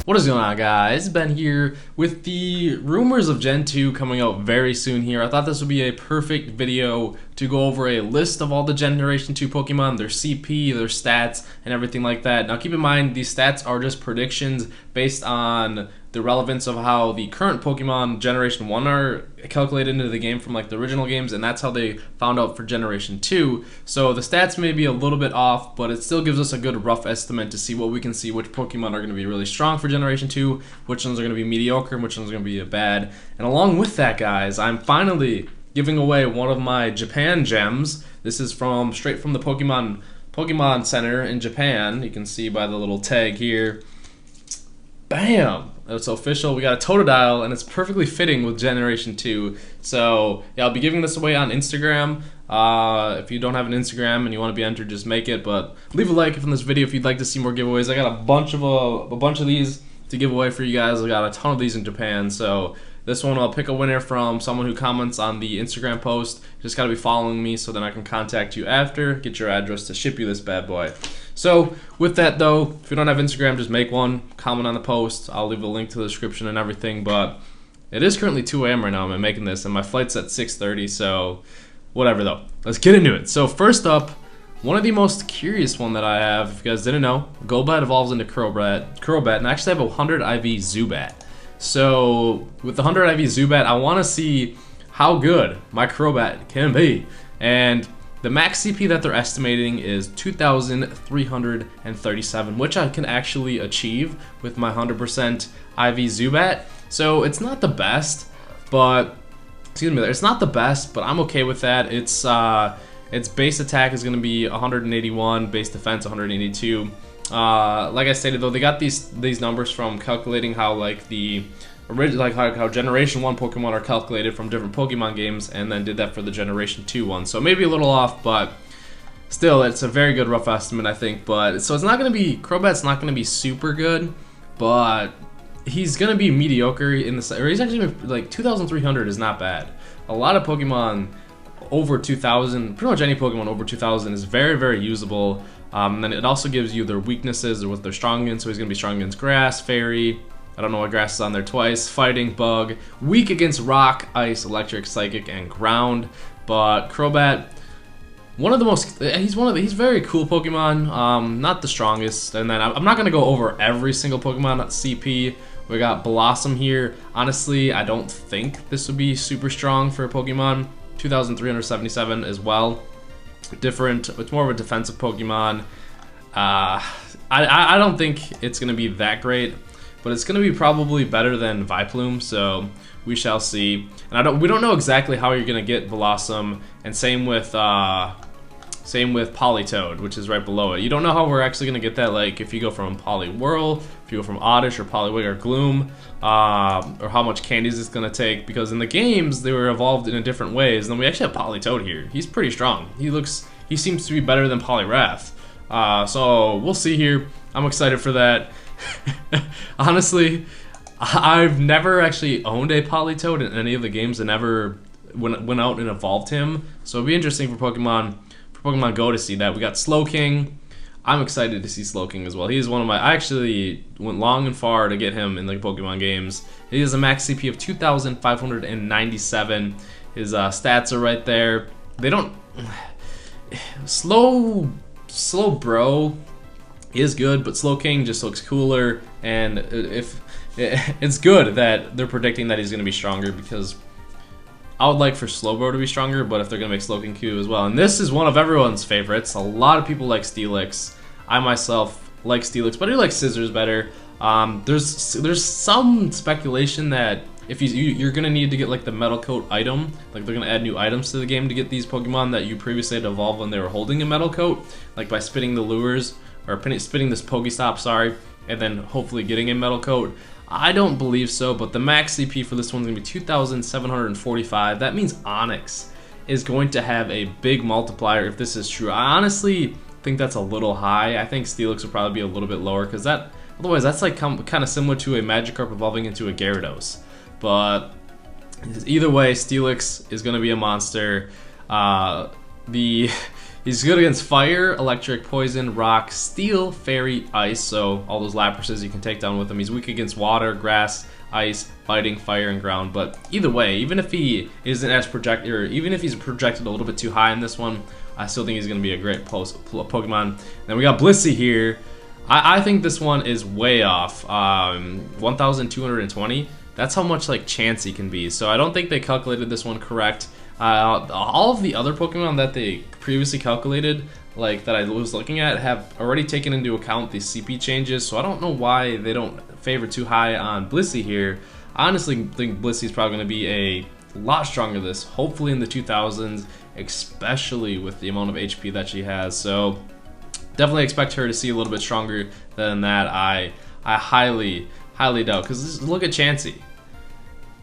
What is going on, guys? Ben here with the rumors of Gen 2 coming out very soon here. I thought this would be a perfect video to go over a list of all the Generation 2 Pokemon, their CP, their stats, and everything like that. Now keep in mind, these stats are just predictions based on the relevance of how the current Pokemon Generation 1 are calculated into the game from like the original games, and that's how they found out for Generation 2. So the stats may be a little bit off, but it still gives us a good rough estimate to see what we can see, which Pokemon are going to be really strong for Generation 2, which ones are going to be mediocre, and which ones are going to be bad. And along with that, guys, I'm finally giving away one of my Japan gems. This is from straight from the Pokemon Center in Japan. You can see by the little tag here. Bam! It's official. We got a Totodile, and it's perfectly fitting with Generation 2. So, yeah, I'll be giving this away on Instagram. If you don't have an Instagram and you want to be entered, just make it. But leave a like from this video if you'd like to see more giveaways. I got a bunch of these to give away for you guys. I got a ton of these in Japan. So this one, I'll pick a winner from someone who comments on the Instagram post. You just got to be following me so then I can contact you after, get your address to ship you this bad boy. So with that though, if you don't have Instagram, just make one, comment on the post. I'll leave a link to the description and everything, but it is currently 2 a.m. right now. I'm making this, and my flight's at 6:30, so whatever though. Let's get into it. So first up, one of the most curious one that I have, if you guys didn't know, Golbat evolves into Crobat, and I actually have a 100 IV Zubat. So with the 100 IV Zubat, I want to see how good my Crobat can be. And the max CP that they're estimating is 2,337, which I can actually achieve with my 100% IV Zubat. So it's not the best, but it's not the best, but I'm okay with that. Its base attack is going to be 181, base defense 182. Like I stated though, they got these numbers from calculating how like the original, how Generation 1 Pokemon are calculated from different Pokemon games, and then did that for the Generation 2 one. So maybe a little off, but still, it's a very good rough estimate, I think. But so it's not going to be, Crobat's not going to be super good, but he's going to be mediocre in the, or he's actually like 2,300 is not bad. A lot of Pokemon over 2,000, pretty much any Pokemon over 2,000 is very, very usable. And then it also gives you their weaknesses or what they're strong in. So he's going to be strong against Grass, Fairy, I don't know why Grass is on there twice, Fighting, Bug, weak against Rock, Ice, Electric, Psychic, and Ground. But Crobat, he's very cool Pokemon, not the strongest. And then I'm not going to go over every single Pokemon CP. We got Blossom here. Honestly, I don't think this would be super strong for a Pokemon. 2,377 as well. Different, it's more of a defensive Pokemon. I don't think it's going to be that great, but it's going to be probably better than Vileplume, so we shall see. And we don't know exactly how you're going to get Blossom, and same with Politoed, which is right below it. You don't know how we're actually going to get that, like if you go from Poliwhirl, if you go from Oddish or Poliwag or Gloom, or how much candies it's going to take, because in the games they were evolved in a different ways. And then we actually have Politoed here. He's pretty strong. He seems to be better than Poliwrath. So we'll see here. I'm excited for that. Honestly, I've never actually owned a Politoed in any of the games and never went out and evolved him. So it'll be interesting for Pokemon Go to see that. We got Slowking. I'm excited to see Slowking as well. He's one of my, I actually went long and far to get him in the Pokemon games. He has a max CP of 2,597. His stats are right there. They don't, Slow Bro is good, but Slowking just looks cooler, and it's good that they're predicting that he's going to be stronger, because I would like for Slowbro to be stronger, but if they're going to make Slowking Q as well. And this is one of everyone's favorites. A lot of people like Steelix. I myself like Steelix, but I do like Scissors better. There's some speculation that if you're going to need to get like the Metal Coat item, like they're going to add new items to the game to get these Pokemon that you previously had to evolve when they were holding a Metal Coat, like by spitting the lures, or spitting this Pokestop, sorry, and then hopefully getting a Metal Coat. I don't believe so, but the max CP for this one's going to be 2,745. That means Onix is going to have a big multiplier if this is true. I honestly think that's a little high. I think Steelix would probably be a little bit lower, because otherwise that's like kind of similar to a Magikarp evolving into a Gyarados. But either way, Steelix is going to be a monster. He's good against fire, electric, poison, rock, steel, fairy, ice. So all those Laprases you can take down with him. He's weak against water, grass, ice, fighting, fire, and ground. But either way, even if he isn't as projected, or even if he's projected a little bit too high in this one, I still think he's going to be a great Pokemon. Then we got Blissey here. I think this one is way off. 1,220. That's how much like chance he can be. So I don't think they calculated this one correct. All of the other Pokemon that they previously calculated, like that I was looking at, have already taken into account the CP changes. So I don't know why they don't favor too high on Blissey here. I honestly think Blissey is probably going to be a lot stronger than this. Hopefully in the 2000s, especially with the amount of HP that she has. So definitely expect her to see a little bit stronger than that. I highly doubt, because look at Chansey.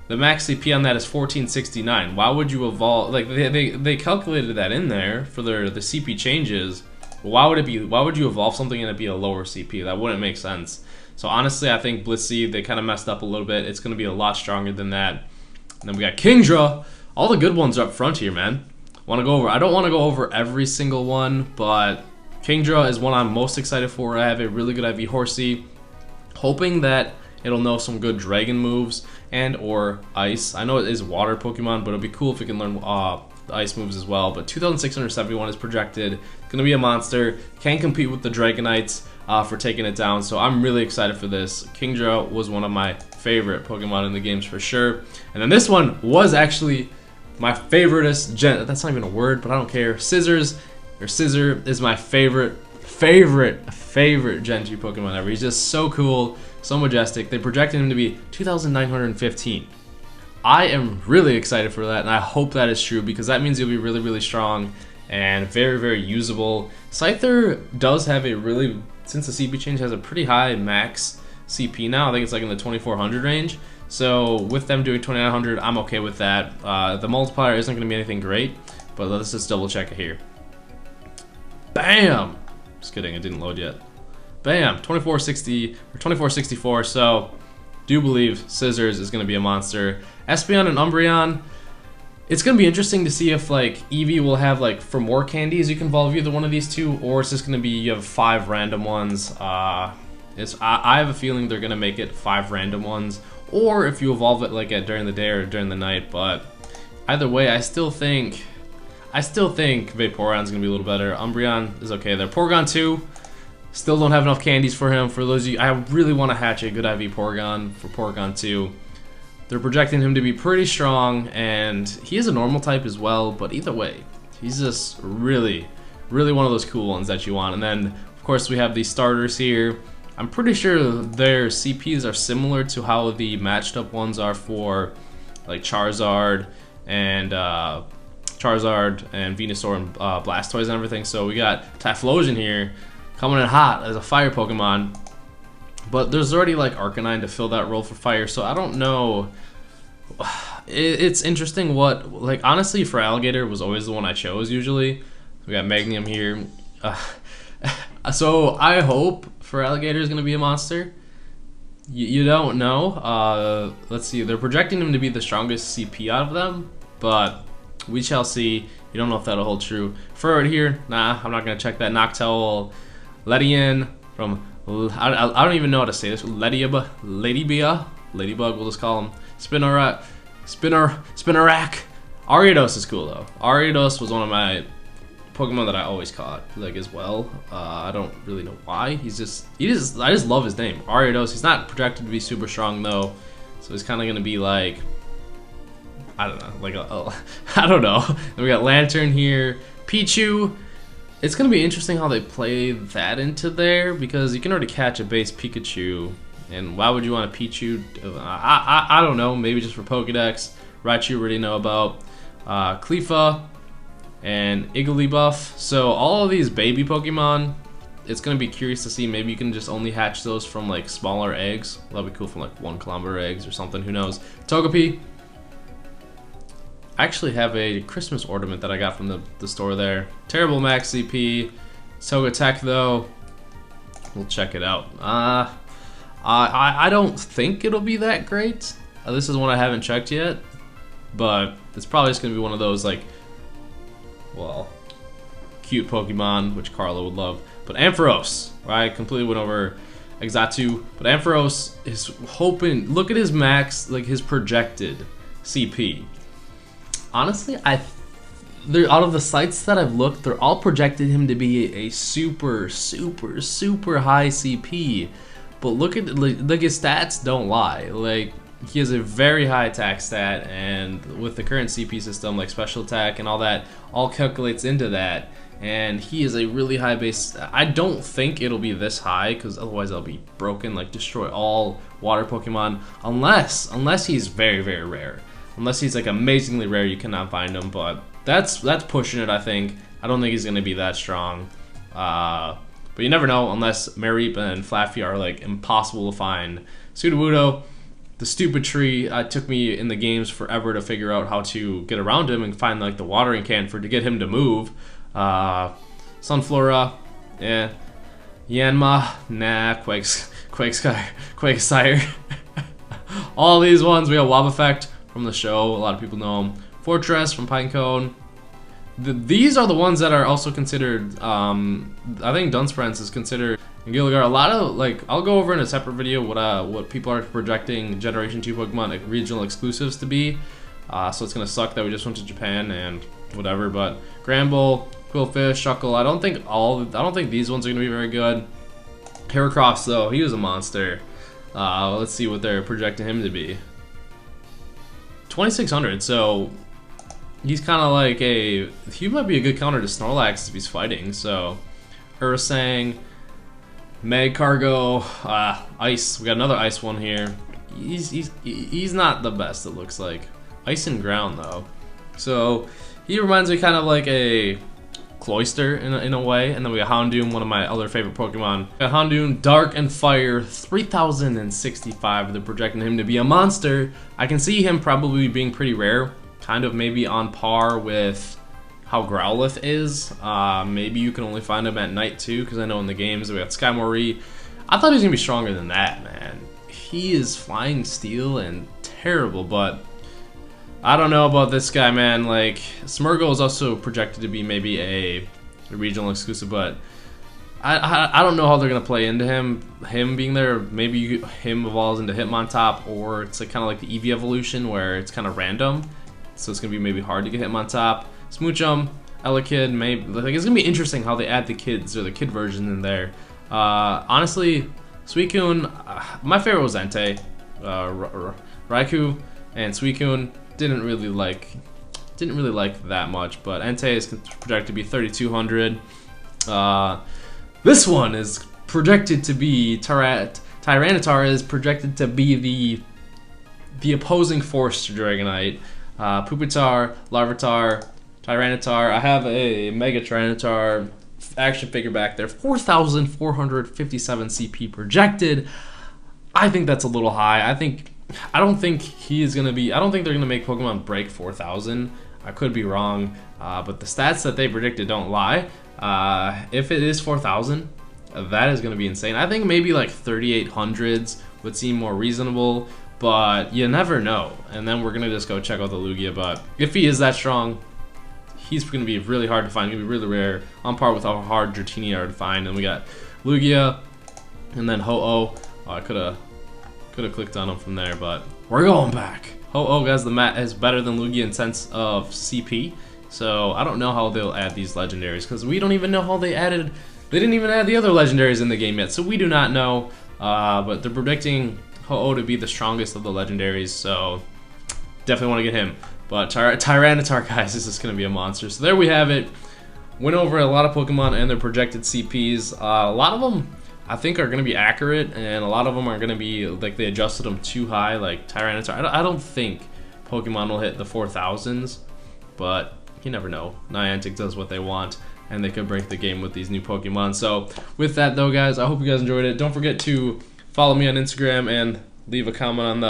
The max CP on that is 1469. Why would you evolve? Like they calculated that in there for the CP changes. Why would you evolve something and it be a lower CP? That wouldn't make sense. So honestly, I think Blissey, they kind of messed up a little bit. It's going to be a lot stronger than that. And then we got Kingdra. All the good ones are up front here, man. I don't want to go over every single one, but Kingdra is one I'm most excited for. I have a really good IV Horsey, hoping that it'll know some good dragon moves and or ice. I know it is water Pokemon, but it'll be cool if it can learn the ice moves as well. But 2,671 is projected. It's going to be a monster. Can compete with the Dragonites for taking it down. So I'm really excited for this. Kingdra was one of my favorite Pokemon in the games for sure. And then this one was actually my favoriteest gen. That's not even a word, but I don't care. Scissor is my favorite Gen 2 Pokemon ever. He's just so cool, so majestic. They projected him to be 2,915. I am really excited for that, and I hope that is true, because that means he'll be really strong and very usable. Scyther does have a really, since the CP change, has a pretty high max CP now. I think it's like in the 2,400 range. So with them doing 2,900, I'm okay with that. The multiplier isn't going to be anything great, but let's just double check it here. Bam! Just kidding, it didn't load yet. Bam! 2460 or 2464. So do believe Scissors is going to be a monster. Espeon and Umbreon. It's going to be interesting to see if like Eevee will have like for more candies you can evolve either one of these two, or it's just going to be you have 5 random ones. I have a feeling they're going to make it 5 random ones, or if you evolve it like during the day or during the night. But either way, I still think Vaporeon's gonna be a little better. Umbreon is okay there. Porygon 2, still don't have enough candies for him. For those of you, I really want to hatch a good IV Porygon for Porygon 2. They're projecting him to be pretty strong, and he is a normal type as well, but either way, he's just really one of those cool ones that you want. And then, of course, we have these starters here. I'm pretty sure their CPs are similar to how the matched up ones are for like Charizard and Venusaur and Blastoise and everything. So we got Typhlosion here coming in hot as a fire Pokemon, but there's already like Arcanine to fill that role for fire. So I don't know. It's interesting what, like, honestly, for Alligator was always the one I chose usually. We got Magnium here. So I hope for Alligator is going to be a monster. You don't know. Let's see. They're projecting him to be the strongest CP out of them, but we shall see. You don't know if that'll hold true. Furret here, nah, I'm not going to check that. Noctowl, Ledian from, I don't even know how to say this. Ladybug, we'll just call him. Spinarak. Ariados is cool though. Ariados was one of my Pokemon that I always caught, like, as well. I don't really know why. I just love his name, Ariados. He's not projected to be super strong though, so he's kind of gonna be like, I don't know, like I don't know. Then we got Lantern here, Pichu. It's gonna be interesting how they play that into there, because you can already catch a base Pikachu, and why would you want a Pichu? I don't know. Maybe just for Pokedex. Raichu already know about. Cleafa and Igglybuff. So all of these baby Pokemon, it's gonna be curious to see. Maybe you can just only hatch those from like smaller eggs. That'd be cool, from like 1 kilometer eggs or something. Who knows? Togepi. I actually have a Christmas ornament that I got from the store there. Terrible max CP. Togetic though, we'll check it out. I don't think it'll be that great. This is one I haven't checked yet, but it's probably just gonna be one of those like, well, cute Pokemon, which Carla would love. But Ampharos, right? Completely went over Exatu. But Ampharos is hoping, look at his max, like his projected CP. Honestly, out of the sites that I've looked, they're all projected him to be a super, super, super high CP. But look at like his stats don't lie. Like, he has a very high attack stat, and with the current CP system, like special attack and all that, all calculates into that. And he is a really high base. I don't think it'll be this high, because otherwise I'll be broken, like destroy all water Pokemon, unless he's very, very rare. Unless he's like amazingly rare, you cannot find him. But that's pushing it, I think. I don't think he's gonna be that strong. But you never know, unless Mareep and Flaffy are like impossible to find. Sudowoodo, the stupid tree, took me in the games forever to figure out how to get around him and find like the watering can to get him to move. Sunflora, yeah. Yanma, nah. Quakesire. All these ones. We got Wobbuffet from the show. A lot of people know him. Fortress from Pinecone. These are the ones that are also considered. I think Dunsparce is considered. And Gilligar. A lot of like. I'll go over in a separate video what people are projecting Generation 2 Pokemon like, regional exclusives to be. So it's gonna suck that we just went to Japan and whatever. But Granbull, Quillfish, Shuckle. I don't think these ones are gonna be very good. Heracross though, he was a monster. Let's see what they're projecting him to be. 2600. So he's kind of like he might be a good counter to Snorlax if he's fighting. So Ursang, Magcargo, Ice. We got another Ice one here. He's not the best, it looks like. Ice and Ground though. So he reminds me kind of like a Cloyster in a way. And then we got Houndoom, one of my other favorite Pokemon. We got Houndoom, Dark and Fire, 3065. They're projecting him to be a monster. I can see him probably being pretty rare. Kind of maybe on par with how Growlithe is. Maybe you can only find him at night too, because I know in the games we got Skymori. I thought he was going to be stronger than that, man. He is Flying Steel and terrible, but I don't know about this guy, man. Like, Smeargle is also projected to be maybe a regional exclusive, but I don't know how they're gonna play into him being there. Maybe him evolves into Hitmontop, or it's like kind of like the Eevee evolution where it's kind of random, so it's gonna be maybe hard to get Hitmontop. Smoochum, Elekid, maybe like it's gonna be interesting how they add the kids or the kid version in there. Honestly, Suicune, my favorite was Entei. Raikou and Suicune. Didn't really like that much, but Entei is projected to be 3200. This one is projected to be Tyranitar is projected to be the opposing force to Dragonite. Pupitar, Larvitar, Tyranitar. I have a Mega Tyranitar action figure back there. 4,457 CP projected. I think that's a little high. I don't think they're gonna make Pokemon break 4,000. I could be wrong, but the stats that they predicted don't lie. If it is 4,000, that is gonna be insane. I think maybe like 3,800s would seem more reasonable, but you never know. And then we're gonna just go check out the Lugia. But if he is that strong, he's gonna be really hard to find. Gonna be really rare, on par with how hard Dratini are to find. And we got Lugia, and then Ho-Oh. I could have clicked on him from there, but we're going back. Ho-Oh, guys, the mat is better than Lugia in sense of CP, so I don't know how they'll add these legendaries, because we don't even know how they didn't even add the other legendaries in the game yet, so we do not know, but they're predicting Ho-Oh to be the strongest of the legendaries, so definitely want to get him. But Tyranitar, guys, this is going to be a monster. So there we have it. Went over a lot of Pokemon and their projected CPs. A lot of them I think are going to be accurate, and a lot of them are going to be, like, they adjusted them too high, like Tyranitar. I don't think Pokemon will hit the 4,000s, but you never know. Niantic does what they want, and they could break the game with these new Pokemon. So with that, though, guys, I hope you guys enjoyed it. Don't forget to follow me on Instagram and leave a comment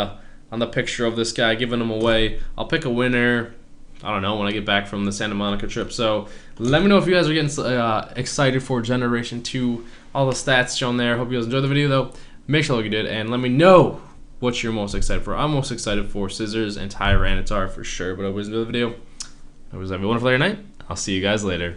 on the picture of this guy, giving him away. I'll pick a winner, I don't know, when I get back from the Santa Monica trip. So let me know if you guys are getting excited for Generation 2. All the stats shown there. Hope you guys enjoyed the video, though. Make sure you did, and let me know what you're most excited for. I'm most excited for Scissors and Tyranitar for sure. But I hope you guys enjoyed the video. I hope you guys have a wonderful night. I'll see you guys later.